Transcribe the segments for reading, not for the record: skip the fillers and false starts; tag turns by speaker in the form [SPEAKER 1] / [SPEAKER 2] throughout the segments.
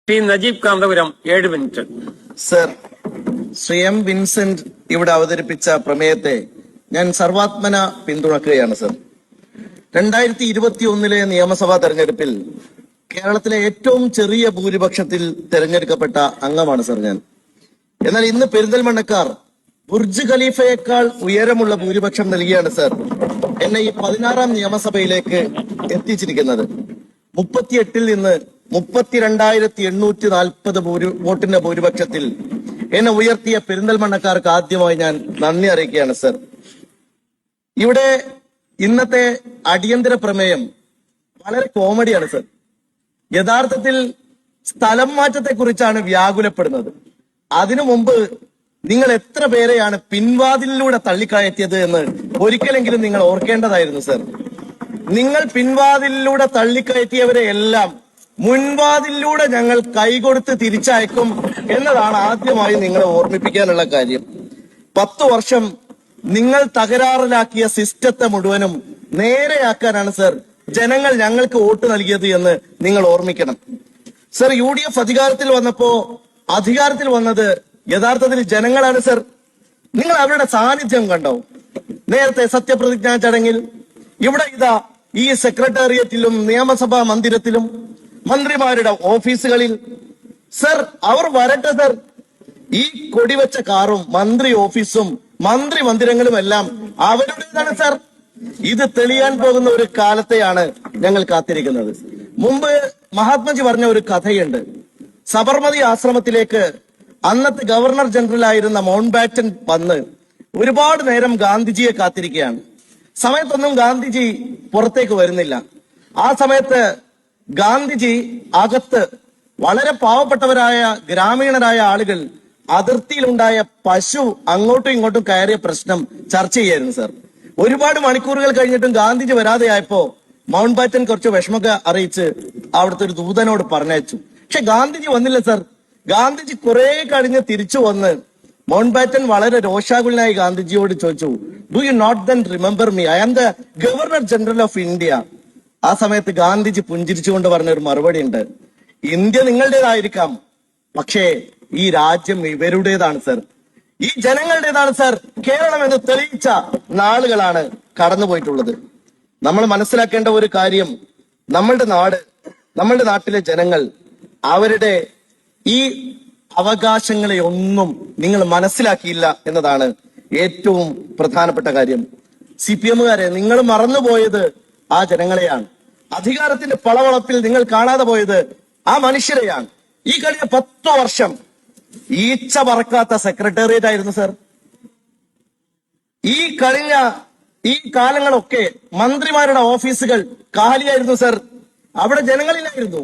[SPEAKER 1] T Najeeb Kanthapuram 7 minute.
[SPEAKER 2] Sir, Shri M Vincent ഇവിടെ അവതരിപ്പിച്ച പ്രമേയത്തെ ഞാൻ സർവാത്മന പിന്തുണക്കുകയാണ് സർ. 2021 നിയമസഭാ തെരഞ്ഞെടുപ്പിൽ കേരളത്തിലെ ഏറ്റവും ചെറിയ ഭൂരിപക്ഷത്തിൽ തെരഞ്ഞെടുക്കപ്പെട്ട അംഗമാണ് സർ ഞാൻ. എന്നാൽ ഇന്ന് പെരിന്തൽമണ്ണക്കാർ ബുർജ് ഖലീഫയേക്കാൾ ഉയരമുള്ള ഭൂരിപക്ഷം നൽകിയാണ് സർ എന്നെ ഈ 16ാം നിയമസഭയിലേക്ക് എത്തിച്ചിരിക്കുന്നത്. 38-ൽ നിന്ന് 32,840 വോട്ടിന്റെ ഭൂരിപക്ഷത്തിൽ എന്നെ ഉയർത്തിയ പെരിന്തൽമണ്ണക്കാർക്ക് ആദ്യമായി ഞാൻ നന്ദി അറിയിക്കുകയാണ് സർ. ഇവിടെ ഇന്നത്തെ അടിയന്തര പ്രമേയം വളരെ കോമഡിയാണ് സർ. യഥാർത്ഥത്തിൽ സ്ഥലം മാറ്റത്തെ കുറിച്ചാണ് വ്യാകുലപ്പെടുന്നത്. അതിനു മുമ്പ് നിങ്ങൾ എത്ര പേരെയാണ് പിൻവാതിലിലൂടെ തള്ളിക്കയറ്റിയത് എന്ന് ഒരിക്കലെങ്കിലും നിങ്ങൾ ഓർക്കേണ്ടതായിരുന്നു സർ. നിങ്ങൾ പിൻവാതിലിലൂടെ തള്ളിക്കയറ്റിയവരെ എല്ലാം മുൻവാതിലൂടെ ഞങ്ങൾ കൈകൊടുത്ത് തിരിച്ചയക്കും എന്നതാണ് ആദ്യമായി നിങ്ങളെ ഓർമ്മിപ്പിക്കാനുള്ള കാര്യം. 10 വർഷം നിങ്ങൾ തകരാറിലാക്കിയ സിസ്റ്റത്തെ മുഴുവനും നേരെയാക്കാനാണ് സർ ജനങ്ങൾ ഞങ്ങൾക്ക് വോട്ട് നൽകിയത് എന്ന് നിങ്ങൾ ഓർമ്മിക്കണം സർ. UDF അധികാരത്തിൽ വന്നത് യഥാർത്ഥത്തിൽ ജനങ്ങളാണ് സർ. നിങ്ങൾ അവരുടെ സാന്നിധ്യം കണ്ടോ? നേരത്തെ സത്യപ്രതിജ്ഞാ ചടങ്ങിൽ ഇവിടെ ഈ സെക്രട്ടേറിയറ്റിലും നിയമസഭാ മന്ദിരത്തിലും മന്ത്രിമാരുടെ ഓഫീസുകളിൽ സർ അവർ വരട്ടെ സർ. ഈ കൊടിവെച്ച കാറും മന്ത്രി ഓഫീസും മന്ത്രി മന്ദിരങ്ങളും എല്ലാം അവരുടേതാണ് സർ. ഇത് തെളിയാൻ പോകുന്ന ഒരു കാലത്തെയാണ് ഞങ്ങൾ കാത്തിരിക്കുന്നത്. മുമ്പ് മഹാത്മജി പറഞ്ഞ ഒരു കഥയുണ്ട്. സബർമതി ആശ്രമത്തിലേക്ക് അന്നത്തെ ഗവർണർ ജനറൽ ആയിരുന്ന മൗണ്ട് ബാറ്റൻ വന്ന് ഒരുപാട് നേരം ഗാന്ധിജിയെ കാത്തിരിക്കുകയാണ്. സമയത്തൊന്നും ഗാന്ധിജി പുറത്തേക്ക് വരുന്നില്ല. ആ സമയത്ത് ഗാന്ധിജി അകത്ത് വളരെ പാവപ്പെട്ടവരായ ഗ്രാമീണരായ ആളുകൾ അതിർത്തിയിലുണ്ടായ പശു അങ്ങോട്ടും ഇങ്ങോട്ടും കയറിയ പ്രശ്നം ചർച്ച ചെയ്യായിരുന്നു സർ. ഒരുപാട് മണിക്കൂറുകൾ കഴിഞ്ഞിട്ടും ഗാന്ധിജി വരാതെയായപ്പോ മൗണ്ട് ബാറ്റൻ കുറച്ച് വിഷമൊക്കെ അറിയിച്ച് അവിടുത്തെ ഒരു ദൂതനോട് പറഞ്ഞയച്ചു. പക്ഷെ ഗാന്ധിജി വന്നില്ല സർ. ഗാന്ധിജി കുറെ കഴിഞ്ഞ് തിരിച്ചു വന്ന് മൗണ്ട് ബാറ്റൻ വളരെ രോഷാകുലനായി ഗാന്ധിജിയോട് ചോദിച്ചു, do you not then remember me? I am the governor general of India. ആ സമയത്ത് ഗാന്ധിജി പുഞ്ചിരിച്ചുകൊണ്ട് പറഞ്ഞ ഒരു മറുപടി ഉണ്ട്, ഇന്ത്യ നിങ്ങളുടേതായിരിക്കാം, പക്ഷേ ഈ രാജ്യം ഇവരുടേതാണ് സർ, ഈ ജനങ്ങളുടേതാണ് സർ. കേരളം എന്ന് തെളിയിച്ച നാളുകളാണ് കടന്നുപോയിട്ടുള്ളത്. നമ്മൾ മനസ്സിലാക്കേണ്ട ഒരു കാര്യം, നമ്മളുടെ നാട്ടിലെ ജനങ്ങൾ അവരുടെ ഈ അവകാശങ്ങളെ ഒന്നും നിങ്ങൾ മനസ്സിലാക്കിയില്ല എന്നതാണ് ഏറ്റവും പ്രധാനപ്പെട്ട കാര്യം. CPM-കാരെ, നിങ്ങൾ മറന്നുപോയത് ആ ജനങ്ങളെയാണ്. അധികാരത്തിന്റെ പളവളപ്പിൽ നിങ്ങൾ കാണാതെ പോയത് ആ മനുഷ്യരെയാണ്. ഈ കഴിഞ്ഞ 10 വർഷം ഈച്ച പറക്കാത്ത സെക്രട്ടേറിയറ്റ് ആയിരുന്നു സർ. ഈ കാലങ്ങളൊക്കെ മന്ത്രിമാരുടെ ഓഫീസുകൾ കാലിയായിരുന്നു സർ. അവിടെ ജനങ്ങളിലായിരുന്നു.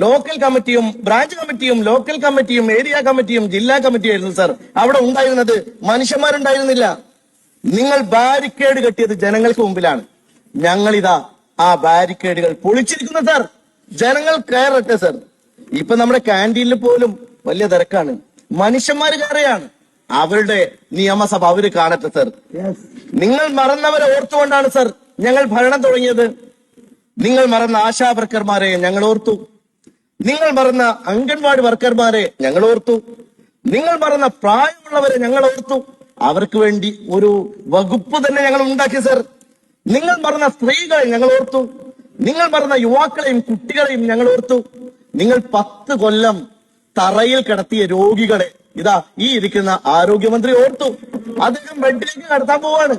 [SPEAKER 2] ലോക്കൽ കമ്മിറ്റിയും ബ്രാഞ്ച് കമ്മിറ്റിയും ലോക്കൽ കമ്മിറ്റിയും ഏരിയ കമ്മിറ്റിയും ജില്ലാ കമ്മിറ്റിയും ആയിരുന്നു സർ അവിടെ ഉണ്ടായിരുന്നത്. മനുഷ്യന്മാരുണ്ടായിരുന്നില്ല. നിങ്ങൾ ബാരിക്കേഡ് കെട്ടിയത് ജനങ്ങൾക്ക് മുമ്പിലാണ്. ഞങ്ങളിതാ ആ ബാരിക്കേഡുകൾ പൊളിച്ചിരിക്കുന്നു സർ. ജനങ്ങൾ കയറട്ടെ സർ. ഇപ്പൊ നമ്മുടെ ക്യാൻറ്റീനിൽ പോലും വലിയ തിരക്കാണ്. മനുഷ്യന്മാര് കയറുകയാണ്. അവരുടെ നിയമസഭ അവര് കാണട്ടെ സർ. നിങ്ങൾ മറന്നവരെ ഓർത്തുകൊണ്ടാണ് സർ ഞങ്ങൾ ഭരണം തുടങ്ങിയത്. നിങ്ങൾ മറന്ന ആശാ വർക്കർമാരെ ഞങ്ങൾ ഓർത്തു. നിങ്ങൾ മറന്ന അംഗൻവാടി വർക്കർമാരെ ഞങ്ങൾ ഓർത്തു. നിങ്ങൾ മറന്ന പ്രായമുള്ളവരെ ഞങ്ങൾ ഓർത്തു. അവർക്ക് വേണ്ടി ഒരു വകുപ്പ് തന്നെ ഞങ്ങൾ ഉണ്ടാക്കി സർ. നിങ്ങൾ മറന്ന സ്ത്രീകളെ ഞങ്ങൾ ഓർത്തു. നിങ്ങൾ മറന്ന യുവാക്കളെയും കുട്ടികളെയും ഞങ്ങൾ ഓർത്തു. നിങ്ങൾ 10 കൊല്ലം തറയിൽ കിടത്തിയ രോഗികളെ ഈ ഇരിക്കുന്ന ആരോഗ്യമന്ത്രി ഓർത്തു. അദ്ദേഹം ബെഡിലേക്ക് കടത്താൻ പോവാണ്.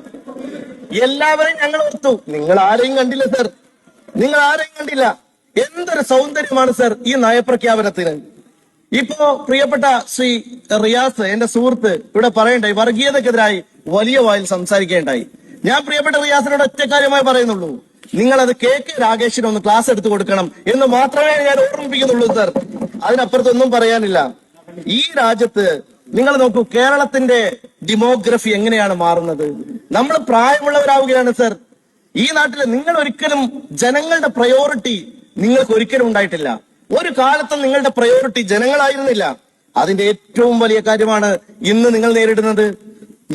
[SPEAKER 2] എല്ലാവരെയും ഞങ്ങൾ ഓർത്തു. നിങ്ങൾ ആരെയും കണ്ടില്ല സർ. നിങ്ങൾ ആരെയും കണ്ടില്ല. എന്തൊരു സൗന്ദര്യമാണ് സർ ഈ നയപ്രഖ്യാപനത്തിന്. ഇപ്പോ പ്രിയപ്പെട്ട ശ്രീ റിയാസ്, എന്റെ സുഹൃത്ത്, ഇവിടെ പറയണ്ടായി വർഗീയതക്കെതിരായി വലിയ വായിൽ സംസാരിക്കേണ്ടായി. ഞാൻ പ്രിയപ്പെട്ട റിയാസിനോട് ഒറ്റ കാര്യമായി പറയുന്നുള്ളൂ, നിങ്ങളത് KK രാഗേഷിന് ഒന്ന് ക്ലാസ് എടുത്തു കൊടുക്കണം എന്ന് മാത്രമേ ഞാൻ ഓർമ്മിപ്പിക്കുന്നുള്ളൂ സർ. അതിനപ്പുറത്തൊന്നും പറയാനില്ല. ഈ രാജ്യത്ത് നിങ്ങൾ നോക്കൂ, കേരളത്തിന്റെ ഡെമോഗ്രഫി എങ്ങനെയാണ് മാറുന്നത്. നമ്മൾ പ്രായമുള്ളവരാവുകയാണ് സർ. ഈ നാട്ടില് നിങ്ങൾ ഒരിക്കലും ജനങ്ങളുടെ പ്രയോറിറ്റി നിങ്ങൾക്ക് ഒരിക്കലും ഉണ്ടായിട്ടില്ല. ഒരു കാലത്തും നിങ്ങളുടെ പ്രയോറിറ്റി ജനങ്ങളായിരുന്നില്ല. അതിന്റെ ഏറ്റവും വലിയ കാര്യമാണ് ഇന്ന് നിങ്ങൾ നേരിടുന്നത്.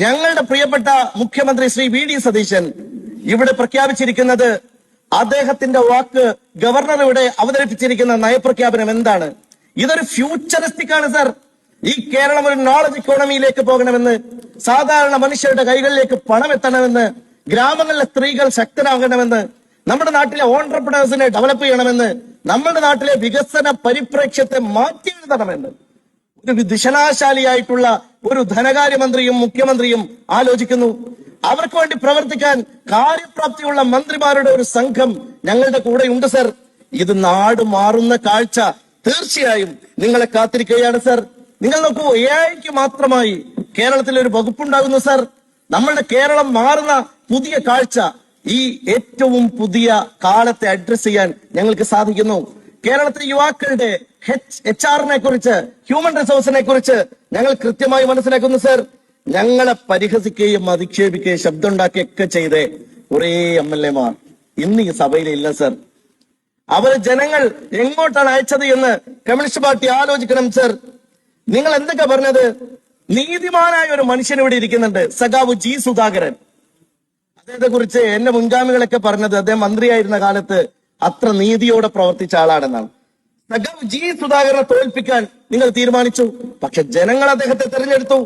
[SPEAKER 2] ഞങ്ങളുടെ പ്രിയപ്പെട്ട മുഖ്യമന്ത്രി ശ്രീ VD സതീശൻ ഇവിടെ പ്രഖ്യാപിച്ചിരിക്കുന്നത്, അദ്ദേഹത്തിന്റെ വാക്ക് ഗവർണർ ഇവിടെ അവതരിപ്പിച്ചിരിക്കുന്ന നയപ്രഖ്യാപനം എന്താണ്? ഇതൊരു ഫ്യൂച്ചറിസ്റ്റിക് ആണ് സർ. ഈ കേരളം ഒരു നോളജ് ഇക്കോണമിയിലേക്ക് പോകണമെന്ന്, സാധാരണ മനുഷ്യരുടെ കൈകളിലേക്ക് പണം എത്തണമെന്ന്, ഗ്രാമങ്ങളിലെ സ്ത്രീകൾ ശക്തരാകണമെന്ന്, നമ്മുടെ നാട്ടിലെ ഓൺട്രപ്രണേഴ്സിനെ ഡെവലപ്പ് ചെയ്യണമെന്ന്, നമ്മുടെ നാട്ടിലെ വികസന പരിപ്രേക്ഷ്യത്തെ മാറ്റി എഴുതണമെന്ന് ഒരു ദിശനാശാലിയായിട്ടുള്ള ഒരു ധനകാര്യമന്ത്രിയും മുഖ്യമന്ത്രിയും ആലോചിക്കുന്നു. അവർക്ക് വേണ്ടി പ്രവർത്തിക്കാൻ കാര്യപ്രാപ്തിയുള്ള മന്ത്രിമാരുടെ ഒരു സംഘം ഞങ്ങളുടെ കൂടെ ഉണ്ട് സർ. ഇത് നാട് മാറുന്ന കാഴ്ച തീർച്ചയായും നിങ്ങളെ കാത്തിരിക്കുകയാണ് സർ. നിങ്ങൾ നോക്കൂ, എഐക്ക് മാത്രമായി കേരളത്തിൽ ഒരു വകുപ്പുണ്ടാകുന്നു സർ. നമ്മളുടെ കേരളം മാറുന്ന പുതിയ കാഴ്ച, ഈ ഏറ്റവും പുതിയ കാലത്തെ അഡ്രസ് ചെയ്യാൻ ഞങ്ങൾക്ക് സാധിക്കുന്നു. കേരളത്തിലെ യുവാക്കളുടെ HR-നെ കുറിച്ച്, ഹ്യൂമൻ റിസോഴ്സിനെ കുറിച്ച് ഞങ്ങൾ കൃത്യമായി മനസ്സിലാക്കുന്നു സർ. ഞങ്ങളെ പരിഹസിക്കുകയും അധിക്ഷേപിക്കുകയും ശബ്ദം ഉണ്ടാക്കുകയൊക്കെ ചെയ്തേ കുറെ MLA-മാർ ഇന്ന് ഈ സഭയിലില്ല സർ. അവര് ജനങ്ങൾ എങ്ങോട്ടാണ് അയച്ചത് എന്ന് കമ്മ്യൂണിസ്റ്റ് പാർട്ടി ആലോചിക്കണം സർ. നിങ്ങൾ എന്തൊക്കെ പറഞ്ഞത്? നീതിമാനായ ഒരു മനുഷ്യൻ ഇവിടെ ഇരിക്കുന്നുണ്ട്, സഖാവ് G. സുധാകരൻ. അദ്ദേഹത്തെ കുറിച്ച് എന്റെ മുൻഗാമികളൊക്കെ പറഞ്ഞത് അദ്ദേഹം മന്ത്രിയായിരുന്ന കാലത്ത് അത്ര നീതിയോടെ പ്രവർത്തിച്ച ആളാണെന്നാണ്. സഖാവ് G. സുധാകരനെ തോൽപ്പിക്കാൻ നിങ്ങൾ തീരുമാനിച്ചു, പക്ഷെ ജനങ്ങൾ അദ്ദേഹത്തെ തെരഞ്ഞെടുത്തു.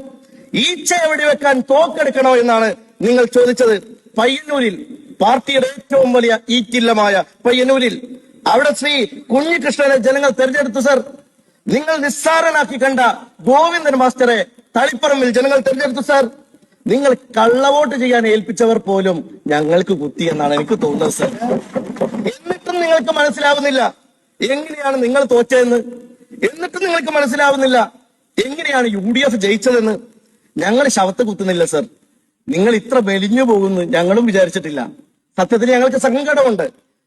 [SPEAKER 2] ഈച്ചയെ വെടിവെക്കാൻ തോക്കെടുക്കണോ എന്നാണ് നിങ്ങൾ ചോദിച്ചത്. പയ്യന്നൂരിൽ, പാർട്ടിയുടെ ഏറ്റവും വലിയ ഈറ്റില്ലമായ പയ്യന്നൂരിൽ, അവിടെ ശ്രീ കുഞ്ഞികൃഷ്ണനെ ജനങ്ങൾ തെരഞ്ഞെടുത്തു സർ. നിങ്ങൾ നിസ്സാരനാക്കി കണ്ട ഗോവിന്ദൻ മാസ്റ്ററെ തളിപ്പറമ്പിൽ ജനങ്ങൾ തെരഞ്ഞെടുത്തു സർ. നിങ്ങൾ കള്ളവോട്ട് ചെയ്യാൻ ഏൽപ്പിച്ചവർ പോലും ഞങ്ങൾക്ക് കുത്തി എന്നാണ് എനിക്ക് തോന്നുന്നത് സർ. എന്നിട്ടും നിങ്ങൾക്ക് മനസ്സിലാവുന്നില്ല എങ്ങനെയാണ് നിങ്ങൾ തോറ്റതെന്ന്. എന്നിട്ടും നിങ്ങൾക്ക് മനസ്സിലാവുന്നില്ല എങ്ങനെയാണ് UDF ജയിച്ചതെന്ന്. ഞങ്ങൾ ശവത്ത് കുത്തുന്നില്ല സർ. നിങ്ങൾ ഇത്ര മെലിഞ്ഞു പോകുന്നു ഞങ്ങളും വിചാരിച്ചിട്ടില്ല. സത്യത്തിൽ ഞങ്ങൾക്ക് സങ്കടമുണ്ട്.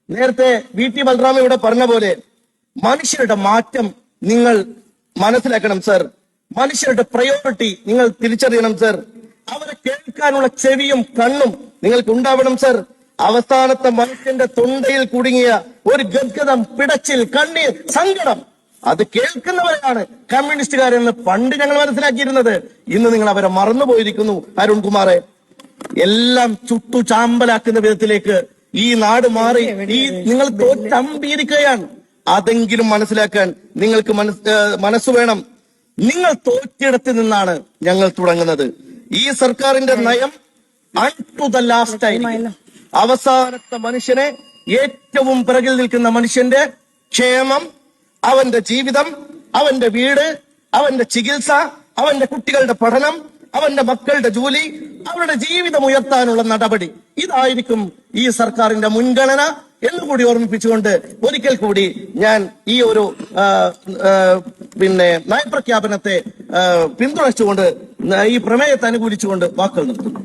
[SPEAKER 2] നേരത്തെ VT ബൽറാം ഇവിടെ പറഞ്ഞ പോലെ മനുഷ്യരുടെ മാറ്റം നിങ്ങൾ മനസ്സിലാക്കണം സർ. മനുഷ്യരുടെ പ്രയോറിറ്റി നിങ്ങൾ തിരിച്ചറിയണം സർ. അവരെ കേൾക്കാനുള്ള ചെവിയും കണ്ണും നിങ്ങൾക്ക് ഉണ്ടാവണം സർ. അവസാനത്തെ മനുഷ്യന്റെ തൊണ്ടയിൽ കുടുങ്ങിയ ഒരു ഗദ്ഗതം, പിടച്ചിൽ, കണ്ണീർ, സങ്കടം, അത് കേൾക്കുന്നവരാണ് കമ്മ്യൂണിസ്റ്റുകാരെന്ന് പണ്ട് ഞങ്ങൾ മനസ്സിലാക്കിയിരുന്നത്. ഇന്ന് നിങ്ങൾ അവരെ മറന്നുപോയിരിക്കുന്നു അരുൺകുമാറെ. എല്ലാം ചുട്ടു ചാമ്പലാക്കുന്ന വിധത്തിലേക്ക് ഈ നാട് മാറി. ഈ നിങ്ങൾ തോറ്റമ്പിയിരിക്കുകയാണ്. അതെങ്കിലും മനസ്സിലാക്കാൻ നിങ്ങൾക്ക് മനസ്സ് വേണം. നിങ്ങൾ തോറ്റിടത്ത് നിന്നാണ് ഞങ്ങൾ തുടങ്ങുന്നത്. ഈ സർക്കാരിന്റെ നയം ടു ദ ലാസ്റ്റ് ആയിരിക്കും. അവസാനത്തെ മനുഷ്യനെ, ഏറ്റവും പിറകിൽ നിൽക്കുന്ന മനുഷ്യന്റെ ക്ഷേമം, അവന്റെ ജീവിതം, അവന്റെ വീട്, അവന്റെ ചികിത്സ, അവന്റെ കുട്ടികളുടെ പഠനം, അവന്റെ മക്കളുടെ ജോലി, അവരുടെ ജീവിതം ഉയർത്താനുള്ള നടപടി, ഇതായിരിക്കും ഈ സർക്കാരിന്റെ മുൻഗണന എന്നുകൂടി ഓർമ്മിപ്പിച്ചുകൊണ്ട് ഒരിക്കൽ കൂടി ഞാൻ ഈ ഒരു നയപ്രഖ്യാപനത്തെ പിന്തുണച്ചുകൊണ്ട്, ഈ പ്രമേയത്തെ അനുകൂലിച്ചുകൊണ്ട് വാക്കുകൾ നിർത്തുന്നു.